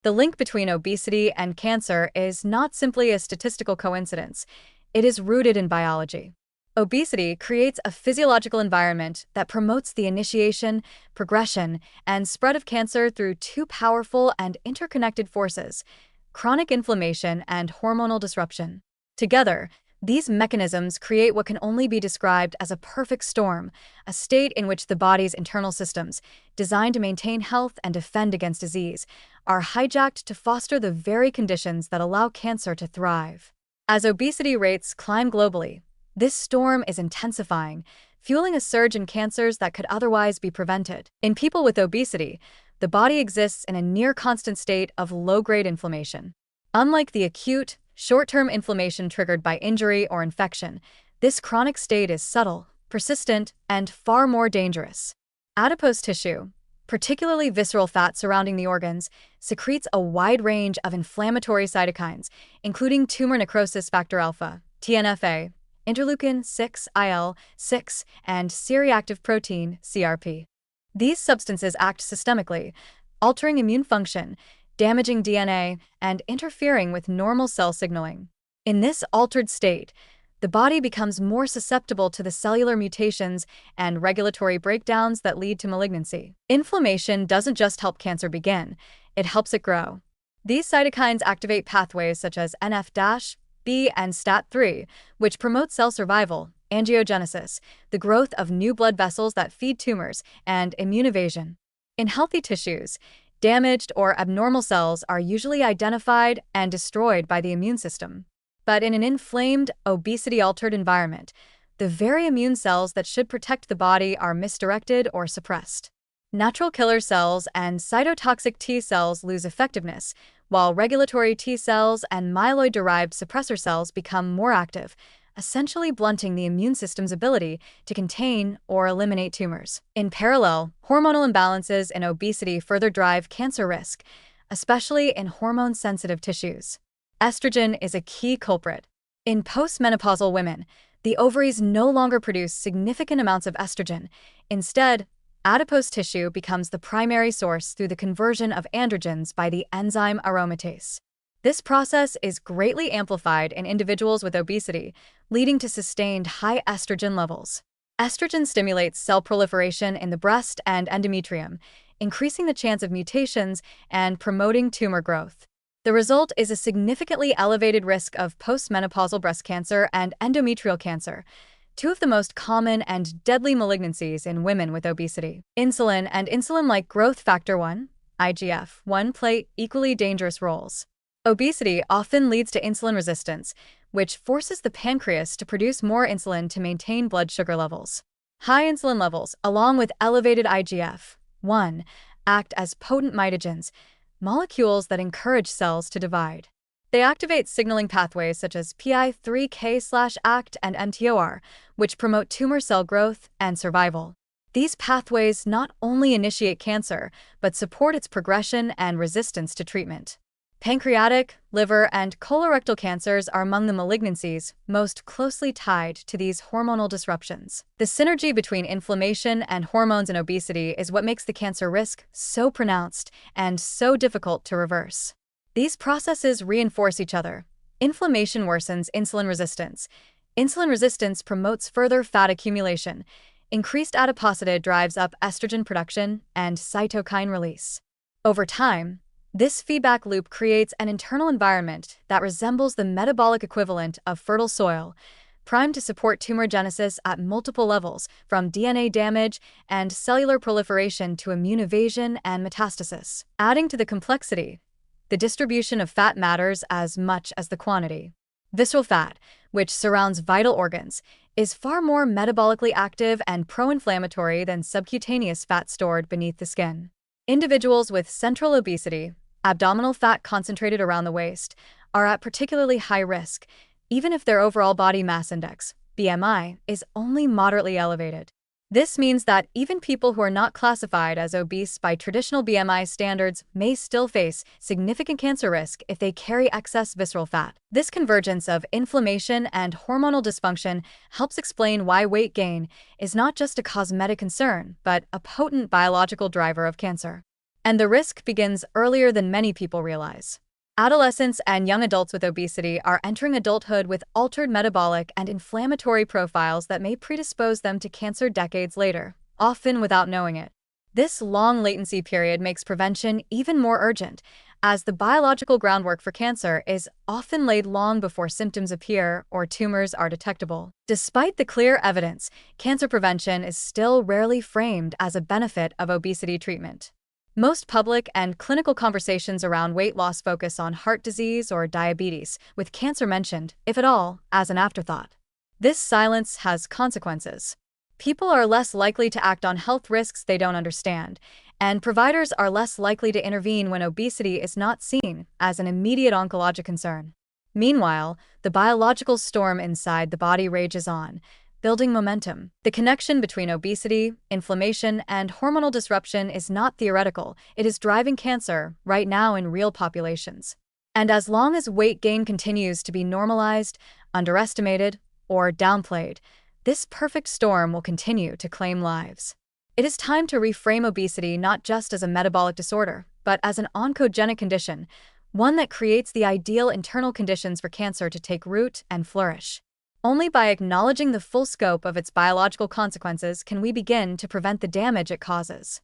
The link between obesity and cancer is not simply a statistical coincidence, it is rooted in biology. Obesity creates a physiological environment that promotes the initiation, progression, and spread of cancer through two powerful and interconnected forces: chronic inflammation and hormonal disruption. Together, these mechanisms create what can only be described as a perfect storm, a state in which the body's internal systems, designed to maintain health and defend against disease, are hijacked to foster the very conditions that allow cancer to thrive. As obesity rates climb globally, this storm is intensifying, fueling a surge in cancers that could otherwise be prevented. In people with obesity, the body exists in a near-constant state of low-grade inflammation. Unlike the acute, short-term inflammation triggered by injury or infection, this chronic state is subtle, persistent, and far more dangerous. Adipose tissue, particularly visceral fat surrounding the organs, secretes a wide range of inflammatory cytokines, including tumor necrosis factor alpha, TNFA, interleukin-6, IL-6, and C-reactive protein, CRP. These substances act systemically, altering immune function, damaging DNA, and interfering with normal cell signaling. In this altered state, the body becomes more susceptible to the cellular mutations and regulatory breakdowns that lead to malignancy. Inflammation doesn't just help cancer begin, it helps it grow. These cytokines activate pathways such as NF-B and STAT3, which promote cell survival, angiogenesis, the growth of new blood vessels that feed tumors, and immune evasion. In healthy tissues, damaged or abnormal cells are usually identified and destroyed by the immune system. But in an inflamed, obesity-altered environment, the very immune cells that should protect the body are misdirected or suppressed. Natural killer cells and cytotoxic T cells lose effectiveness, while regulatory T cells and myeloid-derived suppressor cells become more active, essentially blunting the immune system's ability to contain or eliminate tumors. In parallel, hormonal imbalances in obesity further drive cancer risk, especially in hormone-sensitive tissues. Estrogen is a key culprit. In postmenopausal women, the ovaries no longer produce significant amounts of estrogen. Instead, adipose tissue becomes the primary source through the conversion of androgens by the enzyme aromatase. This process is greatly amplified in individuals with obesity, leading to sustained high estrogen levels. Estrogen stimulates cell proliferation in the breast and endometrium, increasing the chance of mutations and promoting tumor growth. The result is a significantly elevated risk of postmenopausal breast cancer and endometrial cancer, two of the most common and deadly malignancies in women with obesity. Insulin and insulin-like growth factor 1, IGF-1, play equally dangerous roles. Obesity often leads to insulin resistance, which forces the pancreas to produce more insulin to maintain blood sugar levels. High insulin levels, along with elevated IGF-1, act as potent mitogens, molecules that encourage cells to divide. They activate signaling pathways such as PI3K/ACT and mTOR, which promote tumor cell growth and survival. These pathways not only initiate cancer, but support its progression and resistance to treatment. Pancreatic, liver, and colorectal cancers are among the malignancies most closely tied to these hormonal disruptions. The synergy between inflammation and hormones in obesity is what makes the cancer risk so pronounced and so difficult to reverse. These processes reinforce each other. Inflammation worsens insulin resistance. Insulin resistance promotes further fat accumulation. Increased adiposity drives up estrogen production and cytokine release. Over time, this feedback loop creates an internal environment that resembles the metabolic equivalent of fertile soil, primed to support tumorigenesis at multiple levels, from DNA damage and cellular proliferation to immune evasion and metastasis. Adding to the complexity, the distribution of fat matters as much as the quantity. Visceral fat, which surrounds vital organs, is far more metabolically active and pro-inflammatory than subcutaneous fat stored beneath the skin. Individuals with central obesity, abdominal fat concentrated around the waist, are at particularly high risk, even if their overall body mass index, BMI, is only moderately elevated. This means that even people who are not classified as obese by traditional BMI standards may still face significant cancer risk if they carry excess visceral fat. This convergence of inflammation and hormonal dysfunction helps explain why weight gain is not just a cosmetic concern, but a potent biological driver of cancer. And the risk begins earlier than many people realize. Adolescents and young adults with obesity are entering adulthood with altered metabolic and inflammatory profiles that may predispose them to cancer decades later, often without knowing it. This long latency period makes prevention even more urgent, as the biological groundwork for cancer is often laid long before symptoms appear or tumors are detectable. Despite the clear evidence, cancer prevention is still rarely framed as a benefit of obesity treatment. Most public and clinical conversations around weight loss focus on heart disease or diabetes, with cancer mentioned, if at all, as an afterthought. This silence has consequences. People are less likely to act on health risks they don't understand, and providers are less likely to intervene when obesity is not seen as an immediate oncologic concern. Meanwhile, the biological storm inside the body rages on, building momentum. The connection between obesity, inflammation, and hormonal disruption is not theoretical. It is driving cancer right now in real populations. And as long as weight gain continues to be normalized, underestimated, or downplayed, this perfect storm will continue to claim lives. It is time to reframe obesity not just as a metabolic disorder, but as an oncogenic condition, one that creates the ideal internal conditions for cancer to take root and flourish. Only by acknowledging the full scope of its biological consequences can we begin to prevent the damage it causes.